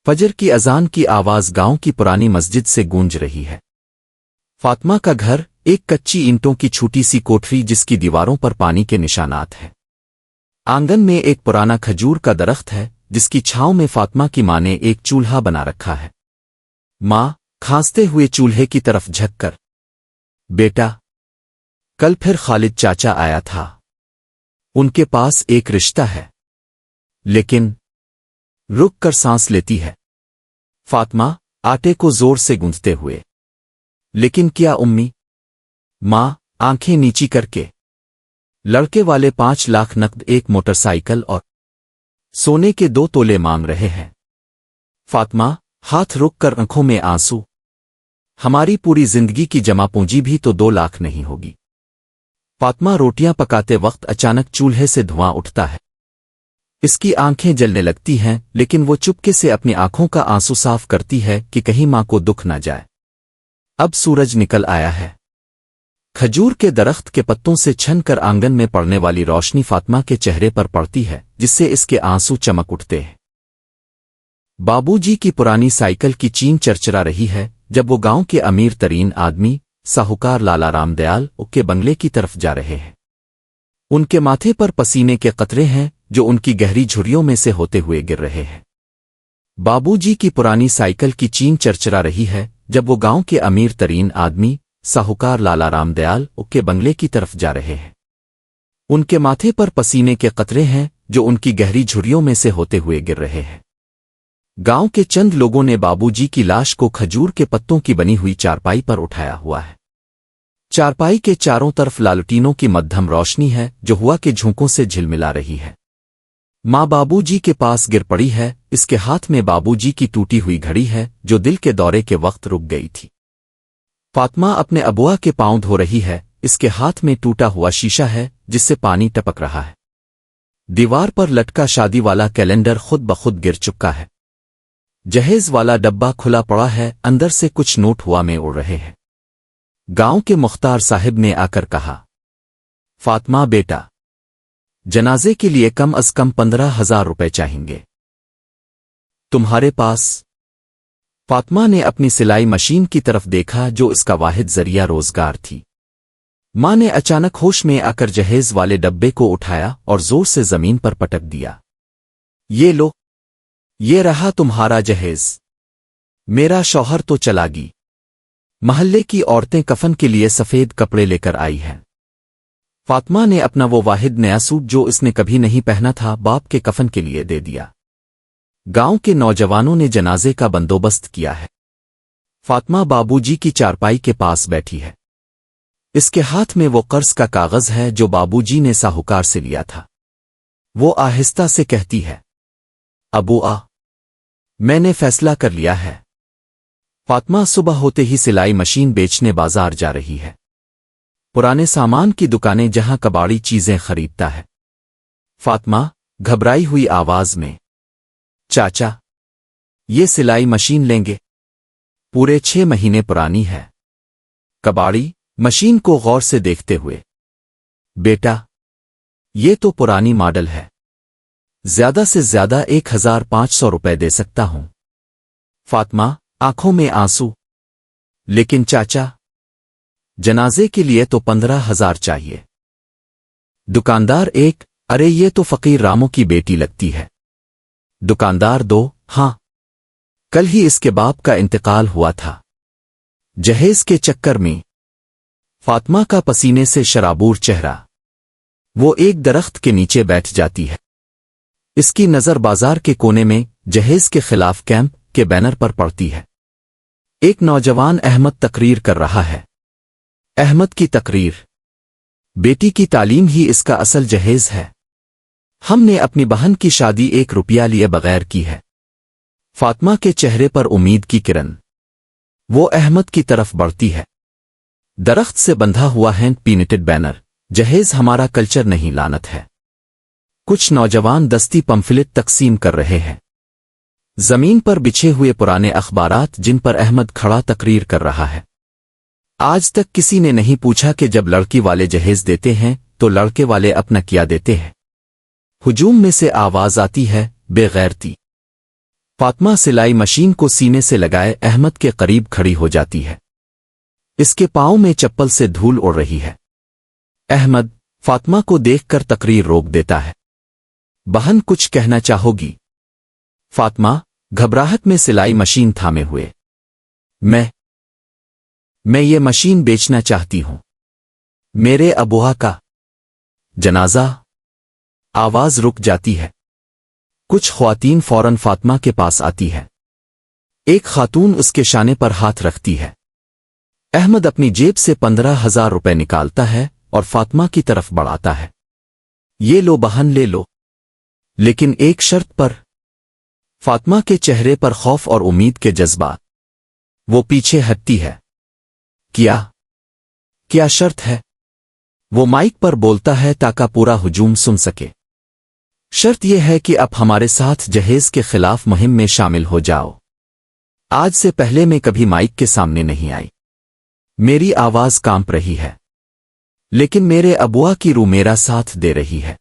فجر کی اذان کی آواز گاؤں کی پرانی مسجد سے گونج رہی ہے۔ فاطمہ کا گھر ایک کچی اینٹوں کی چھوٹی سی کوٹری جس کی دیواروں پر پانی کے نشانات ہیں۔ آنگن میں ایک پرانا کھجور کا درخت ہے جس کی چھاؤں میں فاطمہ کی ماں نے ایک چولہا بنا رکھا ہے۔ ماں کھانستے ہوئے چولہے کی طرف جھک کر، بیٹا، کل پھر خالد چاچا آیا تھا، ان کے پاس ایک رشتہ ہے، لیکن رک کر سانس لیتی ہے فاطمہ آٹے کو زور سے گونجتے ہوئے۔ لیکن کیا امی؟ ماں آنکھیں نیچی کر کے، لڑکے والے 5 لاکھ نقد، ایک موٹر سائیکل اور سونے کے 2 تولے مانگ رہے ہیں۔ فاطمہ ہاتھ رک کر آنکھوں میں آنسو، ہماری پوری زندگی کی جمع پونجی بھی تو 2 لاکھ نہیں ہوگی۔ فاطمہ روٹیاں پکاتے وقت اچانک چولہے سے دھواں اٹھتا ہے۔ اس کی آنکھیں جلنے لگتی ہیں، لیکن وہ چپکے سے اپنی آنکھوں کا آنسو صاف کرتی ہے کہ کہیں ماں کو دکھ نہ جائے۔ اب سورج نکل آیا ہے۔ کھجور کے درخت کے پتوں سے چھن کر آنگن میں پڑنے والی روشنی فاطمہ کے چہرے پر پڑتی ہے، جس سے اس کے آنسو چمک اٹھتے ہیں۔ بابو جی کی پرانی سائیکل کی چین چرچرا رہی ہے جب وہ گاؤں کے امیر ترین آدمی ساہوکار لالا رام دیال کے بنگلے کی طرف جا رہے ہیں۔ ان کے ماتھے پر پسینے کے قطرے ہیں جو ان کی گہری جھریوں میں سے ہوتے ہوئے گر رہے ہیں۔ بابو جی کی پرانی سائیکل کی چین چرچرا رہی ہے جب وہ گاؤں کے امیر ترین آدمی ساہوکار لالا رام دیال کے بنگلے کی طرف جا رہے ہیں۔ ان کے ماتھے پر پسینے کے قطرے ہیں جو ان کی گہری جھریوں میں سے ہوتے ہوئے گر رہے ہیں۔ گاؤں کے چند لوگوں نے بابو جی کی لاش کو کھجور کے پتوں کی بنی ہوئی چارپائی پر اٹھایا ہوا ہے۔ چارپائی کے چاروں طرف لالٹینوں کی مدھم روشنی ہے جو ہوا کے جھونکوں سے جھلملا رہی ہے۔ ماں بابو جی کے پاس گر پڑی ہے، اس کے ہاتھ میں بابو جی کی ٹوٹی ہوئی گھڑی ہے جو دل کے دورے کے وقت رک گئی تھی۔ فاطمہ اپنے ابوا کے پاؤں دھو رہی ہے، اس کے ہاتھ میں ٹوٹا ہوا شیشہ ہے جس سے پانی ٹپک رہا ہے۔ دیوار پر لٹکا شادی والا کیلنڈر خود بخود گر چکا ہے۔ جہیز والا ڈبہ کھلا پڑا ہے، اندر سے کچھ نوٹ ہوا میں اڑ رہے ہیں۔ گاؤں کے مختار صاحب نے آ کر کہا، فاطمہ بیٹا، جنازے کے لیے کم از کم 15,000 روپے چاہئیں گے، تمہارے پاس؟ فاطمہ نے اپنی سلائی مشین کی طرف دیکھا جو اس کا واحد ذریعہ روزگار تھی۔ ماں نے اچانک ہوش میں آ کر جہیز والے ڈبے کو اٹھایا اور زور سے زمین پر پٹک دیا۔ یہ لو، یہ رہا تمہارا جہیز، میرا شوہر تو چلا گی۔ محلے کی عورتیں کفن کے لیے سفید کپڑے لے کر آئی ہیں۔ فاطمہ نے اپنا وہ واحد نیا سوٹ جو اس نے کبھی نہیں پہنا تھا باپ کے کفن کے لیے دے دیا۔ گاؤں کے نوجوانوں نے جنازے کا بندوبست کیا ہے۔ فاطمہ بابو جی کی چارپائی کے پاس بیٹھی ہے۔ اس کے ہاتھ میں وہ قرض کا کاغذ ہے جو بابو جی نے ساہوکار سے لیا تھا۔ وہ آہستہ سے کہتی ہے، ابو میں نے فیصلہ کر لیا ہے۔ فاطمہ صبح ہوتے ہی سلائی مشین بیچنے بازار جا رہی ہے۔ پرانے سامان کی دکانیں جہاں کباڑی چیزیں خریدتا ہے۔ فاطمہ گھبرائی ہوئی آواز میں، چاچا، یہ سلائی مشین لیں گے؟ پورے 6 مہینے پرانی ہے۔ کباڑی مشین کو غور سے دیکھتے ہوئے، بیٹا، یہ تو پرانی ماڈل ہے، زیادہ سے زیادہ 1,500 روپے دے سکتا ہوں۔ فاطمہ آنکھوں میں آنسو، لیکن چاچا، جنازے کے لیے تو 15,000 چاہیے۔ دکاندار 1، ارے یہ تو فقیر رامو کی بیٹی لگتی ہے۔ دکاندار 2، ہاں، کل ہی اس کے باپ کا انتقال ہوا تھا۔ جہیز کے چکر میں فاطمہ کا پسینے سے شرابور چہرہ، وہ ایک درخت کے نیچے بیٹھ جاتی ہے۔ اس کی نظر بازار کے کونے میں جہیز کے خلاف کیمپ کے بینر پر پڑتی ہے۔ ایک نوجوان احمد تقریر کر رہا ہے۔ احمد کی تقریر، بیٹی کی تعلیم ہی اس کا اصل جہیز ہے۔ ہم نے اپنی بہن کی شادی 1 روپیہ لیے بغیر کی ہے۔ فاطمہ کے چہرے پر امید کی کرن، وہ احمد کی طرف بڑھتی ہے۔ درخت سے بندھا ہوا ہینڈ پینٹڈ بینر، جہیز ہمارا کلچر نہیں لعنت ہے۔ کچھ نوجوان دستی پمفلٹ تقسیم کر رہے ہیں۔ زمین پر بچھے ہوئے پرانے اخبارات جن پر احمد کھڑا تقریر کر رہا ہے۔ آج تک کسی نے نہیں پوچھا کہ جب لڑکی والے جہیز دیتے ہیں تو لڑکے والے اپنا کیا دیتے ہیں۔ ہجوم میں سے آواز آتی ہے، بے غیرتی، فاطمہ سلائی مشین کو سینے سے لگائے احمد کے قریب کھڑی ہو جاتی ہے۔ اس کے پاؤں میں چپل سے دھول اڑ رہی ہے۔ احمد فاطمہ کو دیکھ کر تقریر روک دیتا ہے۔ بہن کچھ کہنا چاہو گی؟ فاطمہ گھبراہٹ میں سلائی مشین تھامے ہوئے۔ میں یہ مشین بیچنا چاہتی ہوں۔ میرے ابوا کا جنازہ۔ آواز رک جاتی ہے۔ کچھ خواتین فوراً فاطمہ کے پاس آتی ہے۔ ایک خاتون اس کے شانے پر ہاتھ رکھتی ہے۔ احمد اپنی جیب سے 15,000 روپے نکالتا ہے اور فاطمہ کی طرف بڑھاتا ہے۔ یہ لو بہن، لے لو، لیکن ایک شرط پر۔ فاطمہ کے چہرے پر خوف اور امید کے جذبات۔ وہ پیچھے ہٹتی ہے۔ کیا شرط ہے؟ وہ مائک پر بولتا ہے تاکہ پورا ہجوم سن سکے۔ شرط یہ ہے کہ اب ہمارے ساتھ جہیز کے خلاف مہم میں شامل ہو جاؤ۔ آج سے پہلے میں کبھی مائک کے سامنے نہیں آئی۔ میری آواز کانپ رہی ہے، لیکن میرے ابوا کی روح میرا ساتھ دے رہی ہے۔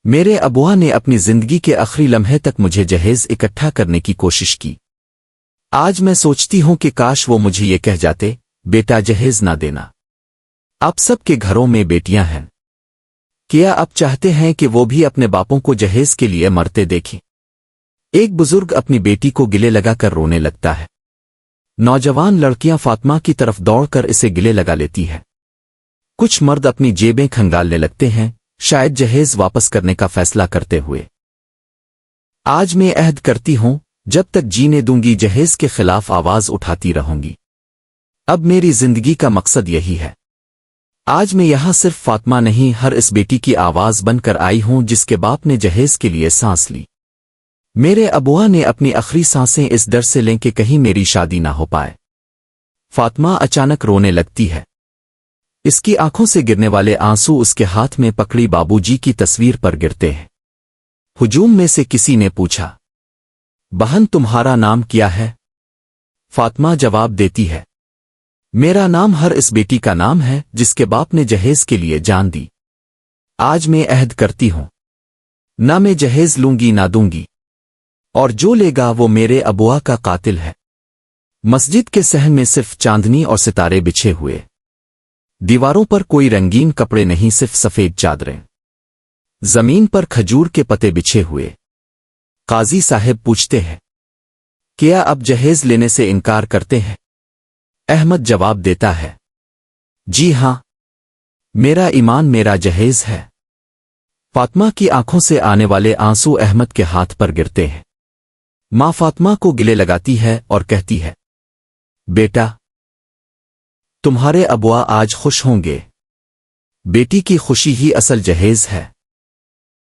میرے ابوا نے اپنی زندگی کے آخری لمحے تک مجھے جہیز اکٹھا کرنے کی کوشش کی۔ آج میں سوچتی ہوں کہ کاش وہ مجھے یہ کہہ جاتے، بیٹا جہیز نہ دینا۔ آپ سب کے گھروں میں بیٹیاں ہیں۔ کیا آپ چاہتے ہیں کہ وہ بھی اپنے باپوں کو جہیز کے لیے مرتے دیکھیں؟ ایک بزرگ اپنی بیٹی کو گلے لگا کر رونے لگتا ہے۔ نوجوان لڑکیاں فاطمہ کی طرف دوڑ کر اسے گلے لگا لیتی ہے۔ کچھ مرد اپنی جیبیں کھنگالنے لگتے ہیں، شاید جہیز واپس کرنے کا فیصلہ کرتے ہوئے۔ آج میں عہد کرتی ہوں، جب تک جینے دوں گی جہیز کے خلاف آواز اٹھاتی رہوں گی۔ اب میری زندگی کا مقصد یہی ہے۔ آج میں یہاں صرف فاطمہ نہیں، ہر اس بیٹی کی آواز بن کر آئی ہوں جس کے باپ نے جہیز کے لیے سانس لی۔ میرے ابوا نے اپنی آخری سانسیں اس ڈر سے لیں کہ کہیں میری شادی نہ ہو پائے۔ فاطمہ اچانک رونے لگتی ہے۔ اس کی آنکھوں سے گرنے والے آنسو اس کے ہاتھ میں پکڑی بابو جی کی تصویر پر گرتے ہیں۔ ہجوم میں سے کسی نے پوچھا، بہن تمہارا نام کیا ہے؟ فاطمہ جواب دیتی ہے، میرا نام ہر اس بیٹی کا نام ہے جس کے باپ نے جہیز کے لیے جان دی۔ آج میں عہد کرتی ہوں، نہ میں جہیز لوں گی نہ دوں گی، اور جو لے گا وہ میرے ابوا کا قاتل ہے۔ مسجد کے صحن میں صرف چاندنی اور ستارے بچھے ہوئے۔ دیواروں پر کوئی رنگین کپڑے نہیں، صرف سفید چادریں۔ زمین پر کھجور کے پتے بچھے ہوئے۔ قاضی صاحب پوچھتے ہیں، کیا اب جہیز لینے سے انکار کرتے ہیں؟ احمد جواب دیتا ہے، جی ہاں، میرا ایمان میرا جہیز ہے۔ فاطمہ کی آنکھوں سے آنے والے آنسو احمد کے ہاتھ پر گرتے ہیں۔ ماں فاطمہ کو گلے لگاتی ہے اور کہتی ہے، بیٹا تمہارے ابوا آج خوش ہوں گے۔ بیٹی کی خوشی ہی اصل جہیز ہے۔